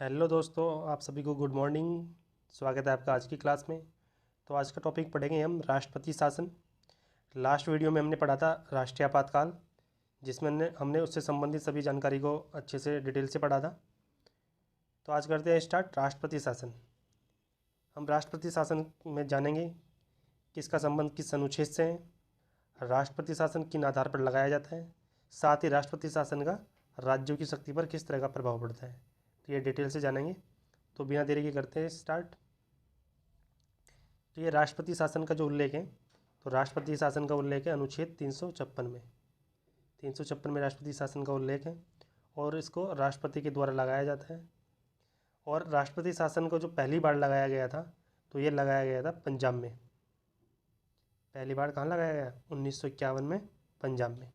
Hello दोस्तों, आप सभी को गुड मॉर्निंग। स्वागत है आपका आज की क्लास में। तो आज का टॉपिक पढ़ेंगे हम राष्ट्रपति शासन। लास्ट वीडियो में हमने पढ़ा था राष्ट्रीय आपातकाल, जिसमें हमने उससे संबंधित सभी जानकारी को अच्छे से डिटेल से पढ़ा था। तो आज करते हैं स्टार्ट राष्ट्रपति शासन। हम राष्ट्रपति शासन में जानेंगे किसका संबंध किस अनुच्छेद से है, राष्ट्रपति शासन किन आधार पर लगाया जाता है, साथ ही राष्ट्रपति शासन का राज्यों की शक्ति पर किस तरह का प्रभाव पड़ता है। तो ये डिटेल से जानेंगे। तो बिना देरी के करते हैं स्टार्ट। तो ये राष्ट्रपति शासन का जो उल्लेख है, तो राष्ट्रपति शासन का उल्लेख है अनुच्छेद 356 में। 356 में राष्ट्रपति शासन का उल्लेख है और इसको राष्ट्रपति के द्वारा लगाया जाता है। और राष्ट्रपति शासन को जो पहली बार लगाया गया था, तो ये लगाया गया था पंजाब में। पहली बार कहाँ लगाया गया? 1951 में पंजाब में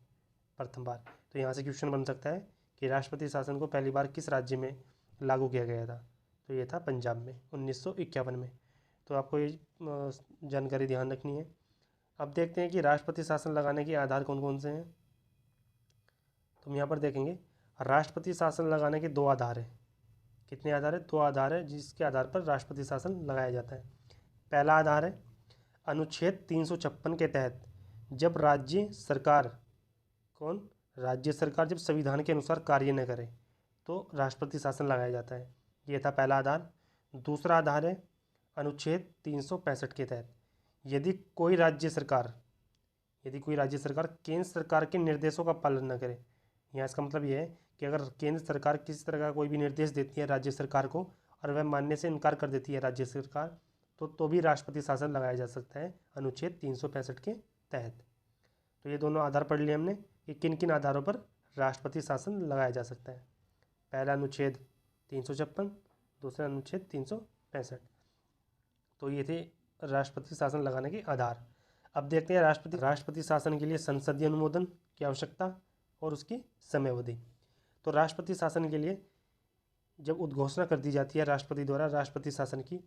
प्रथम बार। तो यहाँ से क्वेश्चन बन सकता है कि राष्ट्रपति शासन को पहली बार किस राज्य में लागू किया गया था? तो ये था पंजाब में 1951 में। तो आपको ये जानकारी ध्यान रखनी है। अब देखते हैं कि राष्ट्रपति शासन लगाने के आधार कौन कौन से हैं। तो हम यहाँ पर देखेंगे राष्ट्रपति शासन लगाने के दो आधार हैं। कितने आधार है? दो आधार है जिसके आधार पर राष्ट्रपति शासन लगाया जाता है। पहला आधार है अनुच्छेद 356 के तहत जब राज्य सरकार राज्य सरकार जब संविधान के अनुसार कार्य न करे तो राष्ट्रपति शासन लगाया जाता है। ये था पहला आधार। दूसरा आधार है अनुच्छेद 365 के तहत यदि कोई राज्य सरकार केंद्र सरकार के निर्देशों का पालन न करे। यहाँ इसका मतलब ये है कि अगर केंद्र सरकार किसी तरह का कोई भी निर्देश देती है राज्य सरकार को और वह मानने से इनकार कर देती है राज्य सरकार, तो भी राष्ट्रपति शासन लगाया जा सकता है अनुच्छेद 365 के तहत। तो ये दोनों आधार पढ़ लिए हमने कि किन किन आधारों पर राष्ट्रपति शासन लगाया जा सकता है। पहला अनुच्छेद 356, दूसरा अनुच्छेद 365। तो ये थे राष्ट्रपति शासन लगाने के आधार। अब देखते हैं राष्ट्रपति शासन के लिए संसदीय अनुमोदन की आवश्यकता और उसकी समयावधि। तो राष्ट्रपति शासन के लिए जब उद्घोषणा कर दी जाती है राष्ट्रपति द्वारा राष्ट्रपति शासन की,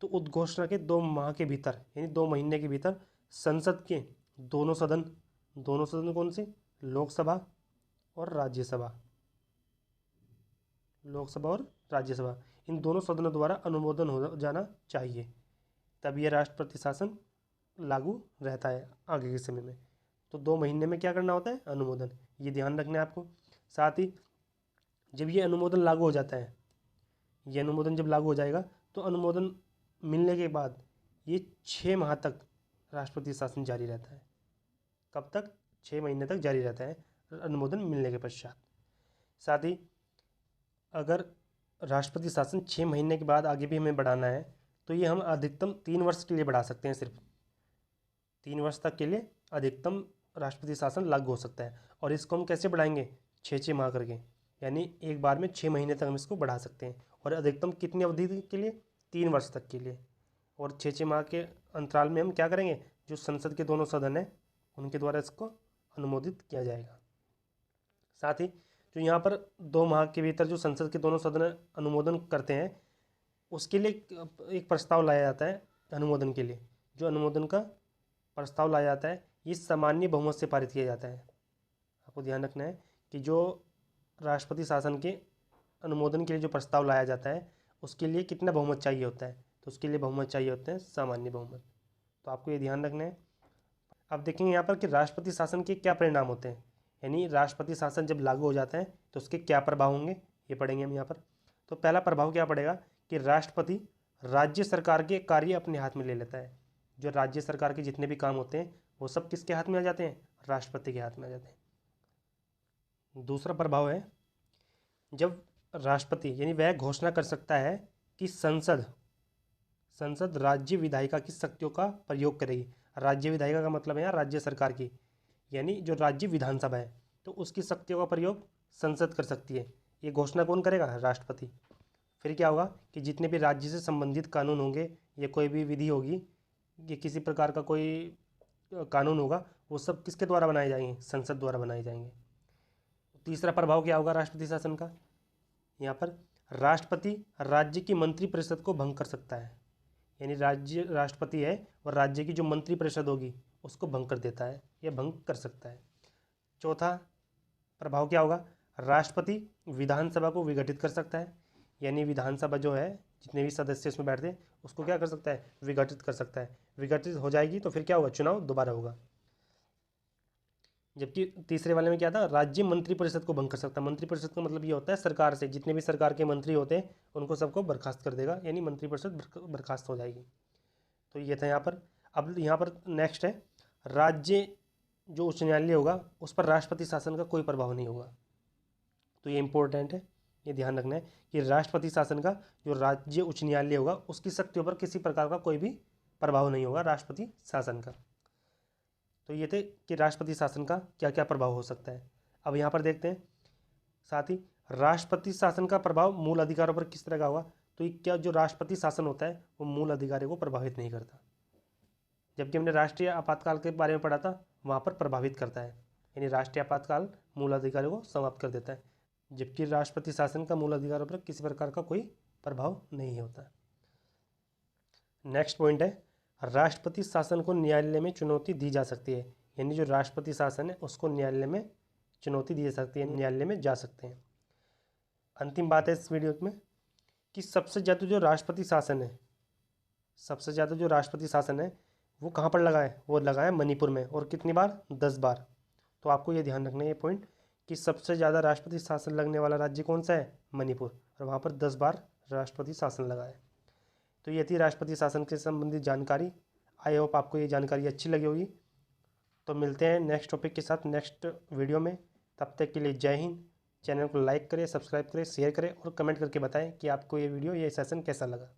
तो उद्घोषणा के 2 माह के भीतर यानी 2 महीने के भीतर संसद के दोनों सदन कौन से? लोकसभा और राज्यसभा। इन दोनों सदनों द्वारा अनुमोदन हो जाना चाहिए, तब यह राष्ट्रपति शासन लागू रहता है आगे के समय में। तो 2 महीने में क्या करना होता है? अनुमोदन। ये ध्यान रखना है आपको। साथ ही जब ये अनुमोदन लागू हो जाता है, ये अनुमोदन जब लागू हो जाएगा तो अनुमोदन मिलने के बाद ये 6 माह तक राष्ट्रपति शासन जारी रहता है। कब तक? 6 महीने तक जारी रहता है अनुमोदन मिलने के पश्चात। साथ ही अगर राष्ट्रपति शासन 6 महीने के बाद आगे भी हमें बढ़ाना है तो ये हम अधिकतम 3 वर्ष के लिए बढ़ा सकते हैं। सिर्फ 3 वर्ष तक के लिए अधिकतम राष्ट्रपति शासन लागू हो सकता है। और इसको हम कैसे बढ़ाएंगे? 6 माह करके, यानी एक बार में 6 महीने तक हम इसको बढ़ा सकते हैं। और अधिकतम कितनी अवधि के लिए? 3 वर्ष तक के लिए। और 6 माह के अंतराल में हम क्या करेंगे? जो संसद के दोनों सदन हैं उनके द्वारा इसको अनुमोदित किया जाएगा। साथ ही जो यहाँ पर 2 माह के भीतर जो संसद के दोनों सदन अनुमोदन करते हैं, उसके लिए एक प्रस्ताव लाया जाता है अनुमोदन के लिए। जो अनुमोदन का प्रस्ताव लाया जाता है ये सामान्य बहुमत से पारित किया जाता है। आपको ध्यान रखना है कि जो राष्ट्रपति शासन के अनुमोदन के लिए जो प्रस्ताव लाया जाता है उसके लिए कितना बहुमत चाहिए होता है? तो उसके लिए बहुमत चाहिए होता है सामान्य बहुमत। तो आपको ये ध्यान रखना है। अब देखेंगे यहाँ पर कि राष्ट्रपति शासन के क्या परिणाम होते हैं, यानी राष्ट्रपति शासन जब लागू हो जाता है तो उसके क्या प्रभाव होंगे, ये पढ़ेंगे हम यहाँ पर। तो पहला प्रभाव क्या पड़ेगा कि राष्ट्रपति राज्य सरकार के कार्य अपने हाथ में ले लेता है। जो राज्य सरकार के जितने भी काम होते हैं वो सब किसके हाथ में आ जाते हैं? राष्ट्रपति के हाथ में आ जाते हैं। दूसरा प्रभाव है जब राष्ट्रपति यानी वह घोषणा कर सकता है कि संसद राज्य विधायिका की शक्तियों का प्रयोग करेगी। राज्य विधायिका का मतलब है यहाँ राज्य सरकार की, यानी जो राज्य विधानसभा है, तो उसकी शक्तियों का प्रयोग संसद कर सकती है। ये घोषणा कौन करेगा? राष्ट्रपति। फिर क्या होगा कि जितने भी राज्य से संबंधित कानून होंगे या कोई भी विधि होगी या किसी प्रकार का कोई कानून होगा, वो सब किसके द्वारा बनाए जाएंगे? संसद द्वारा बनाए जाएंगे। तीसरा प्रभाव क्या होगा राष्ट्रपति शासन का? यहाँ पर राष्ट्रपति राज्य की मंत्रिपरिषद को भंग कर सकता है, यानी राष्ट्रपति है और राज्य की जो मंत्रिपरिषद होगी उसको भंग कर देता है या भंग कर सकता है। चौथा प्रभाव क्या होगा? राष्ट्रपति विधानसभा को विघटित कर सकता है, यानी विधानसभा जो है जितने भी सदस्य उसमें बैठते हैं उसको क्या कर सकता है, विघटित कर सकता है। विघटित हो जाएगी तो फिर क्या होगा, चुनाव दोबारा होगा। जबकि तीसरे वाले में क्या था, राज्य मंत्रिपरिषद को भंग कर सकता है। मंत्रिपरिषद का मतलब ये होता है सरकार से जितने भी सरकार के मंत्री होते हैं उनको सबको बर्खास्त कर देगा, यानी मंत्रिपरिषद बर्खास्त हो जाएगी। तो ये था यहाँ पर। अब यहाँ पर नेक्स्ट है, राज्य जो उच्च न्यायालय होगा उस पर राष्ट्रपति शासन का कोई प्रभाव नहीं होगा। तो ये इंपॉर्टेंट है, ये ध्यान रखना है कि राष्ट्रपति शासन का जो राज्य उच्च न्यायालय होगा उसकी शक्तियों पर किसी प्रकार का कोई भी प्रभाव नहीं होगा राष्ट्रपति शासन का। तो ये थे कि राष्ट्रपति शासन का क्या क्या प्रभाव हो सकता है। अब यहाँ पर देखते हैं साथ ही राष्ट्रपति शासन का प्रभाव मूल अधिकारों पर किस तरह का होगा। तो ये क्या, जो राष्ट्रपति शासन होता है वो मूल अधिकारों को प्रभावित नहीं करता, जबकि हमने राष्ट्रीय आपातकाल के बारे में पढ़ा था वहाँ पर प्रभावित करता है, यानी राष्ट्रीय आपातकाल मूल अधिकारों को समाप्त कर देता है, जबकि राष्ट्रपति शासन का मूल अधिकारों पर किसी प्रकार का कोई प्रभाव नहीं होता। नेक्स्ट पॉइंट है, राष्ट्रपति शासन को न्यायालय में चुनौती दी जा सकती है, यानी जो राष्ट्रपति शासन है उसको न्यायालय में चुनौती दी जा सकती है, न्यायालय में जा सकते हैं। अंतिम बात है इस वीडियो में कि सबसे ज़्यादा जो राष्ट्रपति शासन है वो कहाँ पर लगा है, वो लगा है मणिपुर में, और कितनी बार, 10 बार। तो आपको ये ध्यान रखना है ये पॉइंट कि सबसे ज़्यादा राष्ट्रपति शासन लगने वाला राज्य कौन सा है, मणिपुर, और वहाँ पर 10 बार राष्ट्रपति शासन लगा है। तो ये थी राष्ट्रपति शासन के संबंधित जानकारी। आई होप आपको ये जानकारी अच्छी लगी होगी। तो मिलते हैं नेक्स्ट टॉपिक के साथ नेक्स्ट वीडियो में। तब तक के लिए जय हिंद। चैनल को लाइक करें, सब्सक्राइब करें, शेयर करें और कमेंट करके बताएं कि आपको ये वीडियो, ये सेशन कैसा लगा।